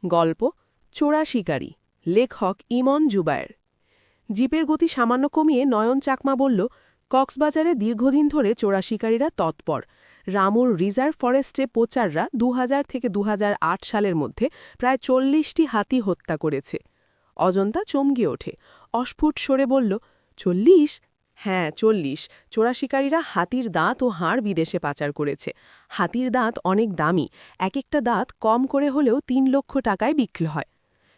গল্প চোরা শিকারী, লেখক ইমন জুবায়ের। জিপের গতি সামান্য কমিয়ে নয়ন চাকমা বলল, কক্সবাজারে দীর্ঘদিন ধরে চোরা শিকারীরা তৎপর। রামুর রিজার্ভ ফরেস্টে পোচাররা ২০০০ থেকে ২০০৮ সালের মধ্যে প্রায় ৪০টি হাতি হত্যা করেছে। অজন্তা চমকে ওঠে, অস্ফুট সরে বলল, ৪০? হ্যাঁ ৪০। চোরা শিকারীরা হাতির দাঁত ও হাড় বিদেশে পাচার করেছে। হাতির দাঁত অনেক দামি, এক একটা দাঁত কম করে হলেও ৩ লক্ষ টাকায় বিক্রি হয়।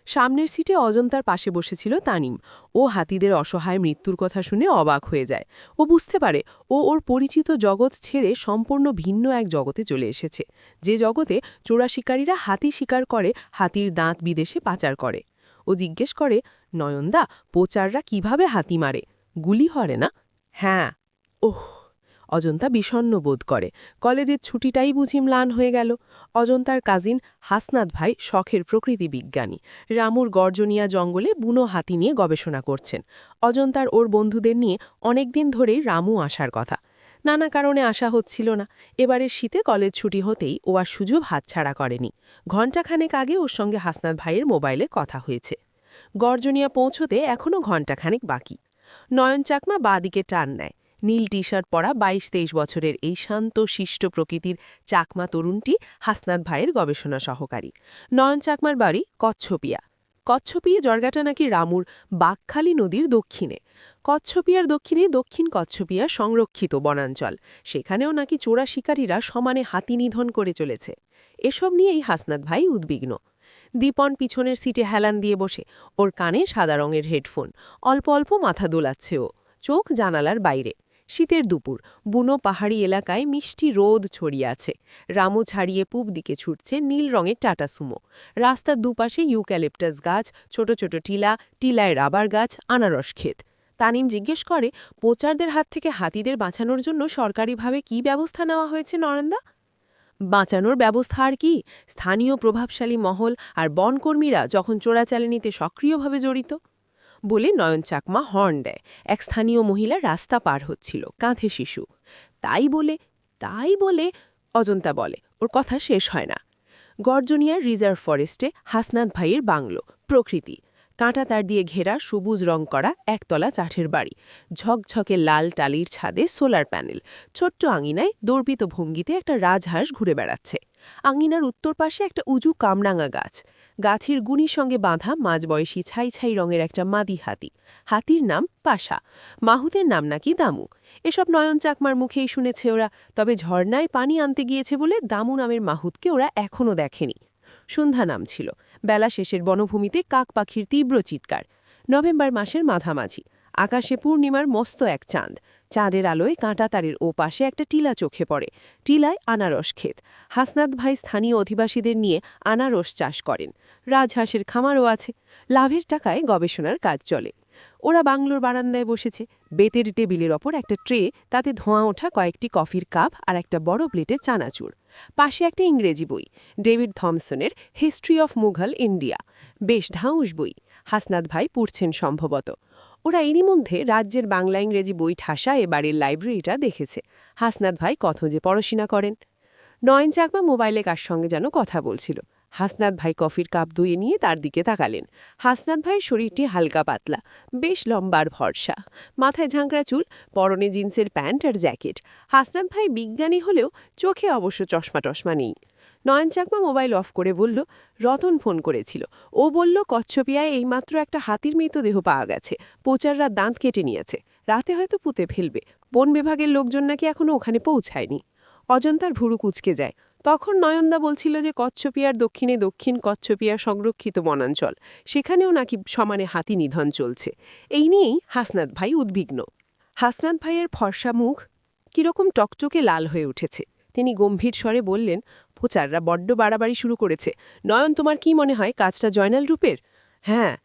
সামনের সিটে অজন্তার পাশে বসেছিল তানিম। ও হাতিদের অসহায় মৃত্যুর কথা শুনে অবাক হয়ে যায়। ও বুঝতে পারে ওর পরিচিত জগৎ ছেড়ে সম্পূর্ণ ভিন্ন এক জগতে চলে এসেছে, যে জগতে চোরা শিকারীরা হাতি শিকার করে, হাতির দাঁত বিদেশে পাচার করে। ও জিজ্ঞেস করে, নয়নদা, পোচাররা কিভাবে হাতি মারে? গুলি হরে না? হ্যাঁ। ওহ! অজন্তা বিষণ্ণ বোধ করে। কলেজের ছুটিটাই বুঝি ম্লান হয়ে গেল। অজন্তার কাজিন হাসনাত ভাই শখের প্রকৃতি বিজ্ঞানী, রামুর গর্জনিয়া জঙ্গলে বুনো হাতি নিয়ে গবেষণা করছেন। অজন্তার ওর বন্ধুদের নিয়ে অনেকদিন ধরেই রামু আসার কথা। নানা কারণে আসা হচ্ছিল না। এবারের শীতে কলেজ ছুটি হতেই ও আর সুযোগ হাতছাড়া করেনি। ঘণ্টাখানেক আগে ওর সঙ্গে হাসনাত ভাইয়ের মোবাইলে কথা হয়েছে। গর্জনিয়া পৌঁছতে এখনও ঘণ্টাখানেক বাকি। নয়ন চাকমা বাঁদিকে টান নেয়। নীল টি শার্ট পরা ২২-২৩ বছরের এই শান্ত শিষ্ট প্রকৃতির চাকমা তরুণটি হাসনাত ভাইয়ের গবেষণা সহকারী। নয়ন চাকমার বাড়ি কচ্ছপিয়া। কচ্ছপিয়া জর্গাটা নাকি রামুর বাঘখালী নদীর দক্ষিণে। কচ্ছপিয়ার দক্ষিণে দক্ষিণ কচ্ছপিয়া সংরক্ষিত বনাঞ্চল, সেখানেও নাকি চোরা শিকারীরা সমানে হাতি নিধন করে চলেছে। এসব নিয়েই হাসনাত ভাই উদ্বিগ্ন। দীপন পিছনের সিটে হেলান দিয়ে বসে, ওর কানে সাদা রঙের হেডফোন। অল্প অল্প মাথা দোলাচ্ছে ও, চোখ জানালার বাইরে। শীতের দুপুর, বুনো পাহাড়ি এলাকায় মিষ্টি রোদ ছড়িয়ে আছে। রামু ছাড়িয়ে পূব দিকে ছুটছে নীল রঙের টাটা সুমো। রাস্তার দুপাশে ইউক্যালিপটাস গাছ, ছোট ছোট টিলা, টিলায় রাবার গাছ, আনারস ক্ষেত। তানিম জিজ্ঞেস করে, পোচারদের হাত থেকে হাতিদের বাঁচানোর জন্য সরকারিভাবে কী ব্যবস্থা নেওয়া হয়েছে নরেন্দা? বাঁচানোর ব্যবস্থা আর কি, স্থানীয় প্রভাবশালী মহল আর বনকর্মীরা যখন চোরাচালানিতে সক্রিয়ভাবে জড়িত। বলে নয়ন চাকমা হর্ন দেয়। এক স্থানীয় মহিলা রাস্তা পার হচ্ছিল, কাঁধে শিশু। তাই বলে অজন্তা বলে, ওর কথা শেষ হয় না। গর্জনিয়ার রিজার্ভ ফরেস্টে হাসনাত ভাইয়ের বাংলো, প্রকৃতি। কাঁটা তার দিয়ে ঘেরা সবুজ রং করা একতলা চাঠের বাড়ি। ঝকঝকে লাল টালির ছাদে সোলার প্যানেল। ছোট্ট আঙিনায় দর্পিত ভঙ্গিতে একটা রাজহাঁস ঘুরে বেড়াচ্ছে। আঙিনার উত্তর পাশে একটা উঁচু কামরাঙা গাছ। গাছের গুণির সঙ্গে বাঁধা মাঝবয়সী ছাই ছাই রঙের একটা মাদি হাতি। হাতির নাম পাশা, মাহুতের নাম নাকি দামু। এসব নয়ন চাকমার মুখেই শুনেছে ওরা, তবে ঝর্ণায় পানি আনতে গিয়েছে বলে দামু নামের মাহুতকে ওরা এখনও দেখেনি। সন্ধ্যা নামছিল। বেলা শেষের বনভূমিতে কাক পাখির তীব্র চিৎকার। নভেম্বর মাসের মাঝামাঝি। আকাশে পূর্ণিমার মস্ত এক চাঁদ। চাঁদের আলোয় কাঁটা তারের ও পাশে একটা টিলা চোখে পড়ে। টিলায় আনারস ক্ষেত। হাসনাত ভাই স্থানীয় অধিবাসীদের নিয়ে আনারস চাষ করেন। রাজহাঁসের খামারও আছে। লাভের টাকায় গবেষণার কাজ চলে। ওরা বাংলোর বারান্দায় বসেছে। বেতের টেবিলের ওপর একটা ট্রে, তাতে ধোঁয়া ওঠা কয়েকটি কফির কাপ আর একটা বড় প্লেটে চানাচুর। পাশে একটা ইংরেজি বই, ডেভিড থমসনের হিস্ট্রি অফ মুঘল ইন্ডিয়া। বেশ ঢাউস বই। হাসনাত ভাই পড়ছেন সম্ভবত। ওরা এরই মধ্যে রাজ্যের বাংলা ইংরেজি বই ঠাসা এবারের লাইব্রেরিটা দেখেছে। হাসনাত ভাই কত যে পড়াশোনা করেন। নয়ন চাকমা মোবাইলে কার সঙ্গে যেন কথা বলছিল। হাসনাত ভাই কফির কাপ ধুয়ে নিয়ে তার দিকে তাকালেন। হাসনাত ভাইয়ের শরীরটি হালকা পাতলা, বেশ লম্বার ভরসা। মাথায় ঝাঁকড়া চুল, পরনে জিন্সের প্যান্ট আর জ্যাকেট। হাসনাত ভাই বিজ্ঞানী হলেও চোখে অবশ্য চশমা টশমা নেই। নয়ন চাকমা মোবাইল অফ করে বলল, রতন ফোন করেছিল। ও বলল কচ্ছপিয়ায় এইমাত্র একটা হাতির মৃতদেহ পাওয়া গেছে। পোচাররা দাঁত কেটে নিয়েছে। রাতে হয়তো পুঁতে ফেলবে। বন বিভাগের লোকজন নাকি এখনও ওখানে পৌঁছায়নি। অজন্তার ভুরু কুঁচকে যায়। তখন নয়নদা বলছিল যে কচ্ছপিয়ার দক্ষিণে দক্ষিণ কচ্ছপিয়ার সংরক্ষিত বনাঞ্চল, সেখানেও নাকি সমানে হাতি নিধন চলছে। এই নিয়েই হাসনাত ভাই উদ্বিগ্ন। হাসনাত ভাইয়ের ফর্সা মুখ কিরকম টকটকে লাল হয়ে উঠেছে। তিনি গম্ভীর স্বরে বললেন, পোচাররা বড্ড বাড়াবাড়ি শুরু করেছে। নয়ন, তোমার কি মনে হয় কাজটা জয়নাল গ্রুপের? হ্যাঁ।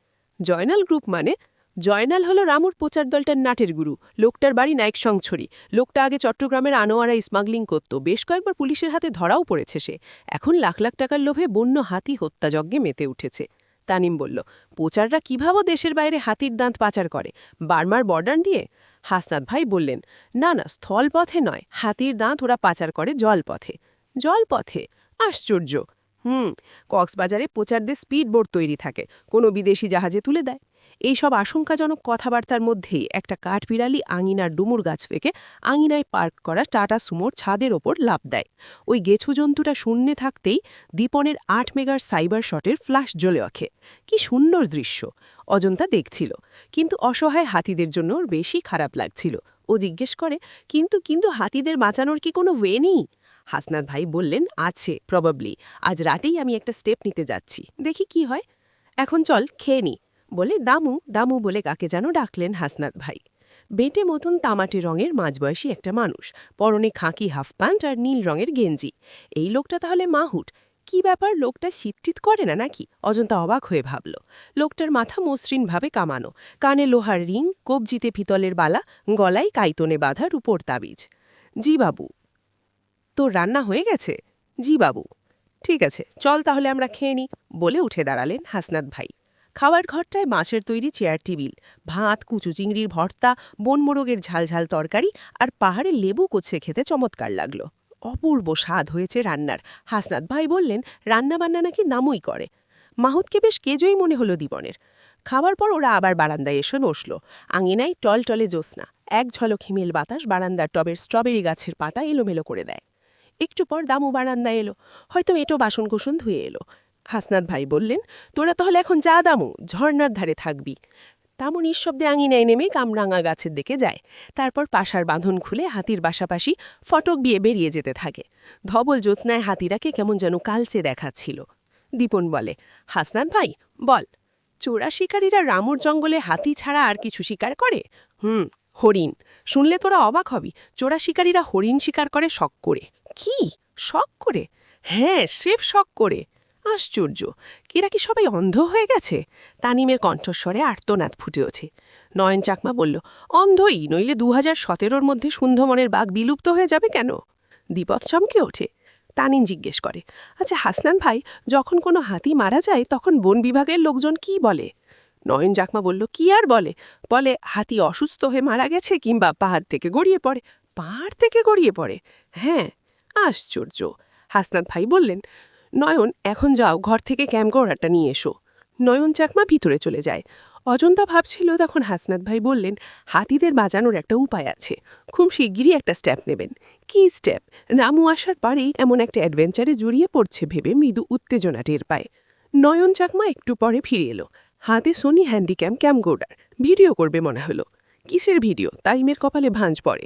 জয়নাল গ্রুপ মানে? জয়নাল হলো রামুর প্রচার দলটার নাটের গুরু। লোকটার বাড়ি নাইকসংছড়ি। লোকটা আগে চট্টগ্রামের আনোয়ারা স্মাগলিং করত, বেশ কয়েকবার পুলিশের হাতে ধরাও পড়েছে সে। এখন লাখ লাখ টাকার লোভে বন্য হাতি হত্যাযজ্ঞে মেতে উঠেছে। তানিম বলল, পোচাররা কিভাবে দেশের বাইরে হাতির দাঁত পাচার করে? বার্মার বর্ডার দিয়ে? হাসনাত ভাই বললেন, না না, স্থলপথে নয়, হাতির দাঁত ওরা পাচার করে জলপথে। জলপথে? আশ্চর্য। কক্সবাজারে পোচারদের স্পিড বোট তৈরি থাকে, কোনো বিদেশি জাহাজে তুলে দেয়। এইসব আশঙ্কাজনক কথাবার্তার মধ্যেই একটা কাঠবিড়ালি আঙিনার ডুমুর গাছ ফেঁকে আঙিনায় পার্ক করা টাটা সুমোর ছাদের ওপর লাফ দেয়। ওই গেছু জন্তুটা শূন্যে থাকতেই দীপনের ৮ মেগার সাইবার শটের ফ্ল্যাশ জ্বলে ওঠে। কি সুন্দর দৃশ্য! অজন্তা দেখছিল, কিন্তু অসহায় হাতিদের জন্য ওর বেশি খারাপ লাগছিল। ও জিজ্ঞেস করে, কিন্তু হাতিদের বাঁচানোর কি কোনো ওয়ে নেই? হাসনাত ভাই বললেন, আছে, প্রবাবলি। আজ রাতেই আমি একটা স্টেপ নিতে যাচ্ছি, দেখি কি হয়। এখন চল খেয়ে নি বলে দামু দামু বলে কাকে যেন ডাকলেন হাসনাত ভাই। বেঁটে মতন তামাটে রঙের মাঝবয়সী একটা মানুষ, পরনে খাঁকি হাফ প্যান্ট আর নীল রঙের গেঞ্জি। এই লোকটা তাহলে মাহুট? কি ব্যাপার, লোকটা শীতটিত করে না নাকি? অজন্তা অবাক হয়ে ভাবল। লোকটার মাথা মসৃণভাবে কামানো, কানে লোহার রিং, কবজিতে পিতলের বালা, গলায় কাইতনে বাঁধা রূপোর তাবিজ। জি বাবু। তোর রান্না হয়ে গেছে? জি বাবু। ঠিক আছে, চল তাহলে আমরা খেয়ে নি বলে উঠে দাঁড়ালেন হাসনাত ভাই। খাওয়ার ঘরটায় মাছের তৈরি চেয়ার টেবিল, ভাত, কুচু চিংড়ির ভর্তা, বনমোরগের ঝালঝাল তরকারি আর পাহাড়ে লেবু কচে খেতে চমৎকার লাগলো। অপূর্ব স্বাদ হয়েছে রান্নার। হাসনাত ভাই বললেন, রান্নাবান্না নাকি দামুই করে। মাহুতকে বেশ কেজই মনে হলো দীপনের। খাওয়ার পর ওরা আবার বারান্দায় এসে বসল। আঙিনায় টলটলে জ্যোৎস্না, এক ঝলক হিমেল বাতাস বারান্দার টবের স্ট্রবেরি গাছের পাতা এলোমেলো করে দেয়। একটু পর দামু বারান্দায় এলো, হয়তো মেটো বাসনকোসন ধুয়ে এলো। হাসনাত ভাই বললেন, তোরা তাহলে এখন যা দামু, ঝর্নার ধারে থাকবি। দামু নিঃশব্দে আঙিনায় নেমে কামরাঙা গাছের দিকে যায়। তারপর পাশার বাঁধন খুলে হাতির পাশাপাশি ফটক বিয়ে বেরিয়ে যেতে থাকে। ধবল জ্যোৎস্নায় হাতিরাকে কেমন যেন কালচে দেখাচ্ছিল। দীপন বলে, হাসনাত ভাই বল, চোরা শিকারীরা রামুর জঙ্গলে হাতি ছাড়া আর কিছু শিকার করে? হরিণ। শুনলে তোরা অবাক হবি, চোরা শিকারীরা হরিণ শিকার করে শখ করে। কি শখ করে? হ্যাঁ, স্রেফ শখ করে। আশ্চর্য, এরা কি সবাই অন্ধ হয়ে গেছে? তানিমের কণ্ঠস্বরে আর্তনাদ ফুটে ওঠে। নয়ন চাকমা বলল, অন্ধই, নইলে 2017-র মধ্যে সুন্ধমনের বাঘ বিলুপ্ত হয়ে যাবে কেন? দীপক চমকে ওঠে। তানিম জিজ্ঞেস করে, আচ্ছা হাসনান ভাই, যখন কোনো হাতি মারা যায় তখন বন বিভাগের লোকজন কি বলে? নয়ন চাকমা বলল, কি আর বলে, বলে হাতি অসুস্থ হয়ে মারা গেছে কিংবা পাহাড় থেকে গড়িয়ে পড়ে। পাহাড় থেকে গড়িয়ে পড়ে? হ্যাঁ। আশ্চর্য। হাসনাত ভাই বললেন, নয়ন এখন যাও, ঘর থেকে ক্যামকোডারটা নিয়ে এসো। নয়ন চাকমা ভিতরে চলে যায়। অজন্তা ভাবছিল, তখন হাসনাত ভাই বললেন, হাতিদের বাঁচানোর একটা উপায় আছে, খুব শিগগিরই একটা স্টেপ নেবেন। কি স্টেপ? রামু আসার পরেই এমন একটা অ্যাডভেঞ্চারে জড়িয়ে পড়ছে ভেবে মৃদু উত্তেজনা টের পায়। নয়ন চাকমা একটু পরে ফিরে এলো, হাতে সোনি হ্যান্ডিক্যাম ক্যামকোডার। ভিডিও করবে মনে হলো। কিসের ভিডিও? তাইমের কপালে ভাঁজ পড়ে।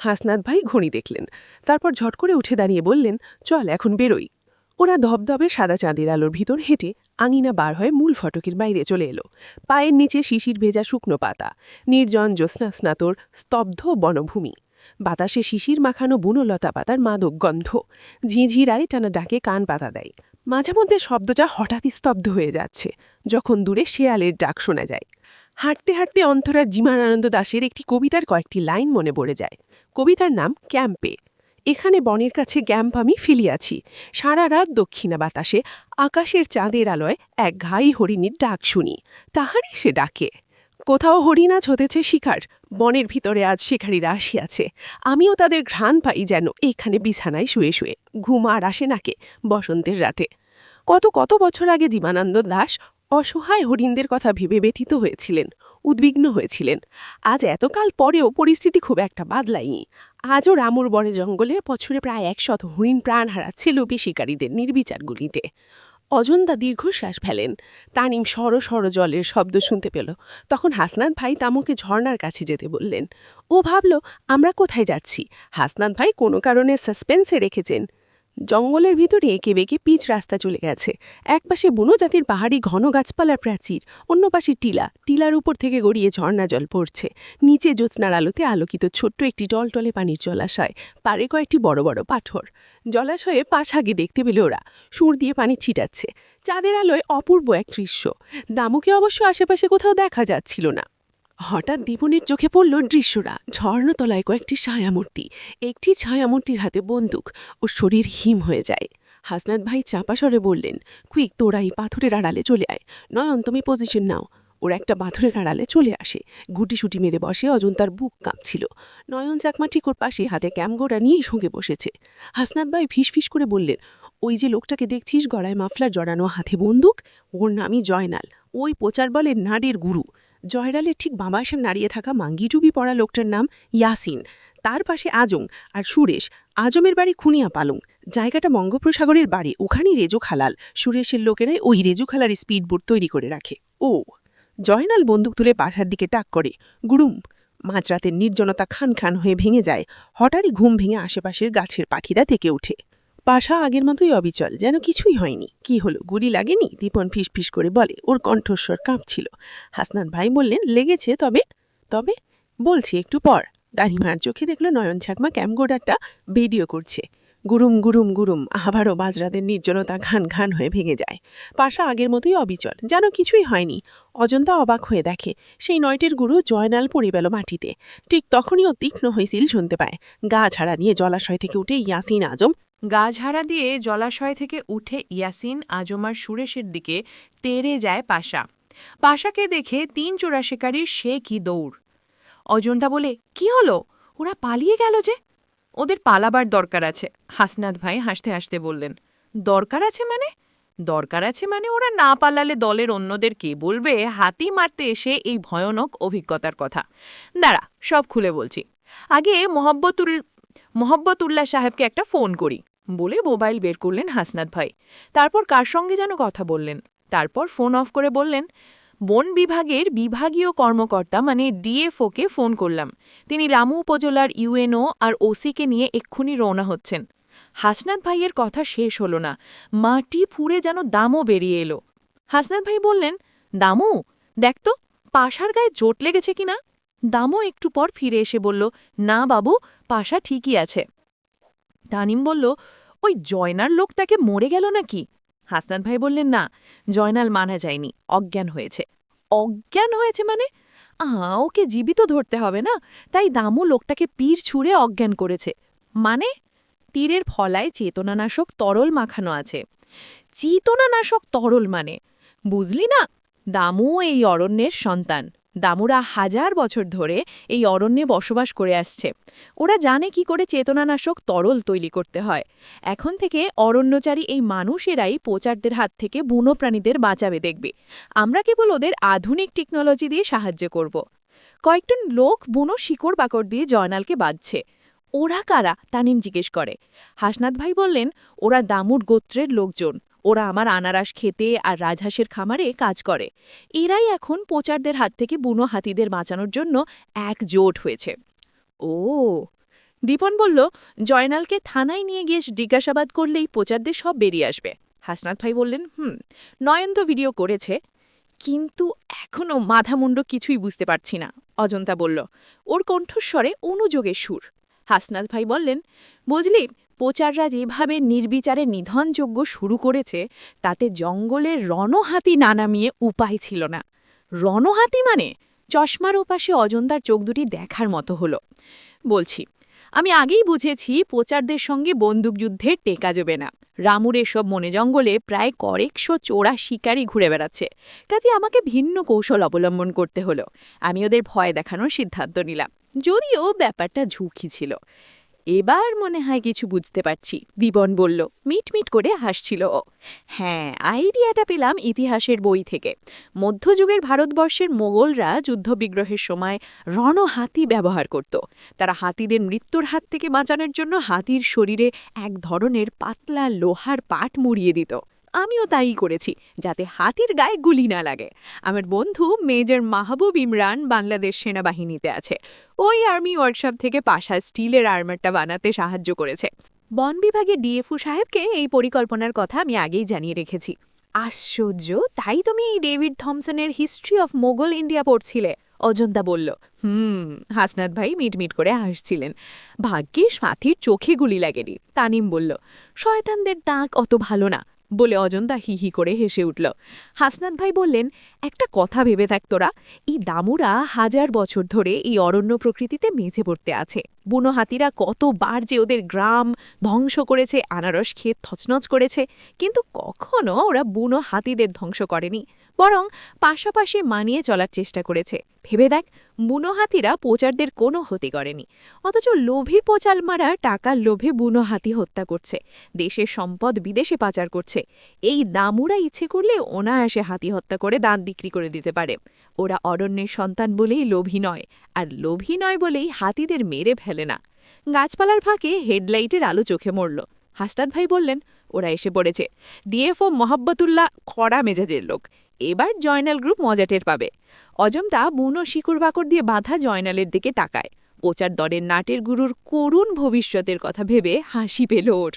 হাসনাত ভাই ঘড়ি দেখলেন, তারপর ঝট করে উঠে দাঁড়িয়ে বললেন, চল এখন বেরোই। ওরা ধবধবে সাদা চাঁদের আলোর ভিতর হেঁটে আঙিনা বার হয়ে মূল ফটকের বাইরে চলে এলো। পায়ের নিচে শিশির ভেজা শুকনো পাতা, নির্জন জ্যোৎস্নাস্নাতর স্তব্ধ বনভূমি, বাতাসে শিশির মাখানো বুনোলতা পাতার মাদক গন্ধ, ঝিঝির আরে টানা ডাকে কান পাতা দেয়। মাঝে মধ্যে শব্দটা হঠাৎই স্তব্ধ হয়ে যাচ্ছে, যখন দূরে শেয়ালের ডাক শোনা যায়। হাঁটতে হাঁটতে অন্তরার জীবনানন্দ দাশের একটি কবিতার কয়েকটি লাইন মনে পড়ে যায়। কবিতার নাম ক্যাম্পে। এখানে বনের কাছে ক্যাম্প আমি ফেলিয়াছি, সারা রাত দক্ষিণা বাতাসে আকাশের চাঁদের আলোয় এক ঘাই হরিণীর ডাক শুনি, তাহারই সে ডাকে। কোথাও হরিণ আজ হতেছে শিকার, বনের ভিতরে আজ শিকারীরা আসিয়াছে। আমিও তাদের ঘ্রাণ পাই যেন এখানে বিছানায় শুয়ে শুয়ে, ঘুম আর আসে নাকে বসন্তের রাতে। কত কত বছর আগে জীবনানন্দ দাশ অসহায় হরিণদের কথা ভেবে ব্যথিত হয়েছিলেন, উদ্বিগ্ন হয়েছিলেন। আজ এতকাল পরেও পরিস্থিতি খুব একটা বদলায়নি। আজও রামুর বনে জঙ্গলের বছরে প্রায় 100 হরিণ প্রাণ হারাচ্ছে লোভী শিকারীদের নির্বিচার গুলিতে। অজন্তা দীর্ঘশ্বাস ফেলেন। তানিম সর সর জলের শব্দ শুনতে পেল। তখন হাসনাত ভাই তামুকে ঝর্নার কাছে যেতে বললেন। ও ভাবল, আমরা কোথায় যাচ্ছি? হাসনাত ভাই কোনো কারণে সাসপেন্সে রেখেছেন। জঙ্গলের ভিতরে এঁকে বেঁকে পিচ রাস্তা চলে গেছে। একপাশে বুনো জাতির পাহাড়ি ঘন গাছপালার প্রাচীর, অন্য পাশে টিলা, টিলার উপর থেকে গড়িয়ে ঝর্ণা জল পড়ছে। নিচে জ্যোৎস্নার আলোতে আলোকিত ছোট্ট একটি টলটলে পানির জলাশয়, পারে কয়েকটি বড় বড় পাথর। জলাশয়ে পাশ আগে দেখতে পেল ওরা, সুর দিয়ে পানি ছিটাচ্ছে। চাঁদের আলোয় অপূর্ব এক দৃশ্য। দামুকে অবশ্য আশেপাশে কোথাও দেখা যাচ্ছিল না। হঠাৎ দীপনের চোখে পড়ল দৃশ্যরা। ঝর্ণতলায় কয়েকটি ছায়ামূর্তি, একটি ছায়ামূর্তির হাতে বন্দুক, ও শরীর হিম হয়ে যায়। হাসনাত ভাই চাপা স্বরে বললেন, কুইক, তোরা এই পাথরের আড়ালে চলে আয়। নয়ন, তুমি পজিশন নাও। ওরা একটা পাথরের আড়ালে চলে আসে, গুটিসুটি মেরে বসে। অজন্তার বুক কাঁপছিল। নয়ন চাকমা ঠিক ওর পাশে হাতে ক্যামগোড়া নিয়েই সঙ্গে বসেছে। হাসনাত ভাই ফিসফিস করে বললেন, ওই যে লোকটাকে দেখছিস গলায় মাফলার জড়ানো, হাতে বন্দুক, ওর নামই জয়নাল। ওই পোচার বলে নাডের গুরু। জয়নালের ঠিক বাবাসে নাড়িয়ে থাকা মাঙ্গি টুপি পরা লোকটার নাম ইয়াসিন। তার পাশে আজং আর সুরেশ। আজমের বাড়ি খুনিয়া পালং। জায়গাটা বঙ্গোপসাগরের বাড়ি, ওখানেই রেজু খালাল। সুরেশের লোকেরাই ওই রেজু খালার স্পিড বোট তৈরি করে রাখে। ও জয়নাল বন্দুক তুলে পাঠার দিকে টাক করে। গুরুম। মাঝরাতের নির্জনতা খান খান হয়ে ভেঙে যায়। হঠাৎই ঘুম ভেঙে আশেপাশের গাছের পাখিরা থেকে ওঠে। পাশা আগের মতোই অবিচল, যেন কিছুই হয়নি। কি হলো, গুলি লাগেনি? দীপন ফিস করে বলে, ওর কণ্ঠস্বর কাঁপছিল। হাসনাত ভাই বললেন, লেগেছে। তবে তবে বলছি একটু পর। দাড়িমার চোখে দেখল নয়ন ছাকমা ক্যামগোডারটা ভিডিও করছে। গুরুম গুরুম গুরুম, আবারও মাঝরাতের নির্জনতা ঘান ঘান হয়ে ভেঙে যায়। পাশা আগের মতোই অবিচল, যেন কিছুই হয়নি। অজন্তা অবাক হয়ে দেখে সেই নয়টের গুরু জয়নাল পড়ে গেল মাটিতে। ঠিক তখনই ও তীক্ষ্ণ হুইসিল শুনতে পায়। গা ঝাড়া নিয়ে জলাশয় থেকে উঠে ইয়াসিন আজম গা ঝাড়া দিয়ে জলাশয় থেকে উঠে ইয়াসিন, আজমার সুরেশের দিকে তেড়ে যায় পাশা। পাশাকে দেখে ৩ চোরা শিকারীর সে কি দৌড়। অজন্তা বলে, কি হলো? ওরা পালিয়ে গেল যে? ওদের পালাবার দরকার আছে, হাসনাত ভাই হাসতে হাসতে বললেন। দরকার আছে মানে? দরকার আছে মানে ওরা না পালালে দলের অন্যদের কে বলবে হাতি মারতে এসে এই ভয়ানক অভিজ্ঞতার কথা। দাঁড়া, সব খুলে বলছি। আগে মোহাব্বতুল্লাহ সাহেবকে একটা ফোন করি বলে মোবাইল বের করলেন হাসনাত ভাই। তারপর কার সঙ্গে যেন কথা বললেন। তারপর ফোন অফ করে বললেন, বন বিভাগের বিভাগীয় কর্মকর্তা মানে ডিএফওকে ফোন করলাম। তিনি রামু উপজেলার ইউএনও আর ওসিকে নিয়ে এক্ষুনি রওনা হচ্ছেন। হাসনাত ভাইয়ের কথা শেষ হলো না, মাটি ফুঁড়ে যেন দামও বেরিয়ে এলো। হাসনাত ভাই বললেন, দামু, দেখ তো পাশার গায়ে চোট লেগেছে কিনা। দামও একটু পর ফিরে এসে বলল, না বাবু, পাশা ঠিকই আছে। তানিম বলল, ওই জয়নার লোকটাকে মরে গেল নাকি? হাসনাত ভাই বললেন, না, জয়নাল মানা যায়নি, অজ্ঞান হয়েছে। অজ্ঞান হয়েছে মানে? ওকে জীবিত ধরতে হবে না, তাই দামু লোকটাকে পীর ছুঁড়ে অজ্ঞান করেছে। মানে? তীরের ফলায় চেতনানাশক তরল মাখানো আছে। চেতনানাশক তরল মানে? বুঝলি না? দামু এই অরণ্যের সন্তান। দামুরা 1000 বছর ধরে এই অরণ্যে বসবাস করে আসছে। ওরা জানে কি করে চেতনানাশক তরল তৈরি করতে হয়। এখন থেকে অরণ্যচারী এই মানুষেরাই পোচারদের হাত থেকে বুনো প্রাণীদের বাঁচাবে দেখবে। আমরা কেবল ওদের আধুনিক টেকনোলজি দিয়ে সাহায্য করব। কয়েকজন লোক বুনো শিকড় বাকড় দিয়ে জয়নালকে বাঁধছে। ওরা কারা? তানিম জিজ্ঞেস করে। হাসনাত ভাই বললেন, ওরা দামুর গোত্রের লোকজন। ওরা আমার আনারস খেতে আর রাজহাঁসের খামারে কাজ করে। এরাই এখন পোচারদের হাত থেকে বুনো হাতিদের বাঁচানোর জন্য একজোট হয়েছে। ও, দীপন বলল, জয়নালকে থানায় নিয়ে গিয়ে জিজ্ঞাসাবাদ করলেই পোচারদের সব বেরিয়ে আসবে। হাসনাত ভাই বললেন, নয়ন তো ভিডিও করেছে, কিন্তু এখনও মাথামুণ্ড কিছুই বুঝতে পারছি না। অজন্তা বলল, ওর কণ্ঠস্বরে অনুযোগের সুর। হাসনাত ভাই বললেন, বুঝলি, পোচাররা যেভাবে নির্বিচারে নিধনযজ্ঞ শুরু করেছে তাতে জঙ্গলের রণহাতি না নামিয়ে উপায় ছিল না। রণহাতি মানে? চশমার ওপাশে অজন্তার চোখ দুটি দেখার মতো হলো। বলছি, আমি আগেই বুঝেছি পোচারদের সঙ্গে বন্দুকযুদ্ধে টেকা যাবে না। রামুর এসব মনে জঙ্গলে প্রায় 100 চোরা শিকারই ঘুরে বেড়াচ্ছে। কাজে আমাকে ভিন্ন কৌশল অবলম্বন করতে হলো। আমি ওদের ভয় দেখানোর সিদ্ধান্ত নিলাম, যদিও ব্যাপারটা ঝুঁকি ছিল। এবার মনে হয় কিছু বুঝতে পারছি, দীপন বলল। মিটমিট করে হাসছিল ও। হ্যাঁ, আইডিয়াটা পেলাম ইতিহাসের বই থেকে। মধ্যযুগের ভারতবর্ষের মোগলরা যুদ্ধবিগ্রহের সময় রণহাতি ব্যবহার করত। তারা হাতিদের মৃত্যুর হাত থেকে বাঁচানোর জন্য হাতির শরীরে এক ধরনের পাতলা লোহার পাট মুড়িয়ে দিত। আমিও তাই করেছি, যাতে হাতির গায়ে গুলি না লাগে। আমার বন্ধু মেজর মাহবুব ইমরান বাংলাদেশ সেনাবাহিনীতে আছে। ওই আর্মি ওয়ার্কশপ থেকে পাশা স্টিলের আর্মারটা বানাতে সাহায্য করেছে। বন বিভাগের ডিএফও সাহেবকে এই পরিকল্পনার কথা আমি আগেই জানিয়ে রেখেছি। আশ্চর্য, তাই তুমি এই ডেভিড থমসনের হিস্ট্রি অফ মোগল ইন্ডিয়া পড়ছিলে? অজন্তা বলল। হাসনাত ভাই মিটমিট করে হাসছিলেন। ভাগ্যিস হাতির চোখে গুলি লাগেনি, তানিম বলল। শয়তানদের দাগ অত ভালো না বলে অজন্তা হিহি করে হেসে উঠল। হাসনাত ভাই বললেন, একটা কথা ভেবে থাক তোরা, এই দামুরা 1000 বছর ধরে এই অরণ্য প্রকৃতিতে মেঝে পড়তে আছে। বুনো হাতিরা কতবার যে ওদের গ্রাম ধ্বংস করেছে, আনারস ক্ষেত তছনছ করেছে, কিন্তু কখনো ওরা বুনো হাতিদের ধ্বংস করেনি। বরং পাশাপাশি মানিয়ে চলার চেষ্টা করেছে। ভেবে দেখ, বুনো হাতিরা পোচারদের কোনো ক্ষতি করেনি, অথচ লোভী পোচাল মারা টাকার লোভে বুনো হাতি হত্যা করছে, দেশের সম্পদ বিদেশে পাচার করছে। এই দামুরা ইচ্ছে করলে অনায়াসে হাতি হত্যা করে দাঁত বিক্রি করে দিতে পারে। ওরা অরণ্যের সন্তান বলেই লোভী নয়, আর লোভী নয় বলেই হাতিদের মেরে ফেলে না। গাছপালার ফাঁকে হেডলাইটের আলো চোখে মরল। হাসনাত ভাই বললেন, ওরা এসে পড়েছে। ডিএফও মোহাব্বতুল্লাহ কড়া মেজাজের লোক। এবার জয়নাল গ্রুপ মজা টের পাবে। অজন্তা বুনো শিকড় বাকড় দিয়ে বাঁধা জয়নালের দিকে তাকায়। পোচার দরের নাটের গুরুর করুণ ভবিষ্যতের কথা ভেবে হাসি পেল ওর।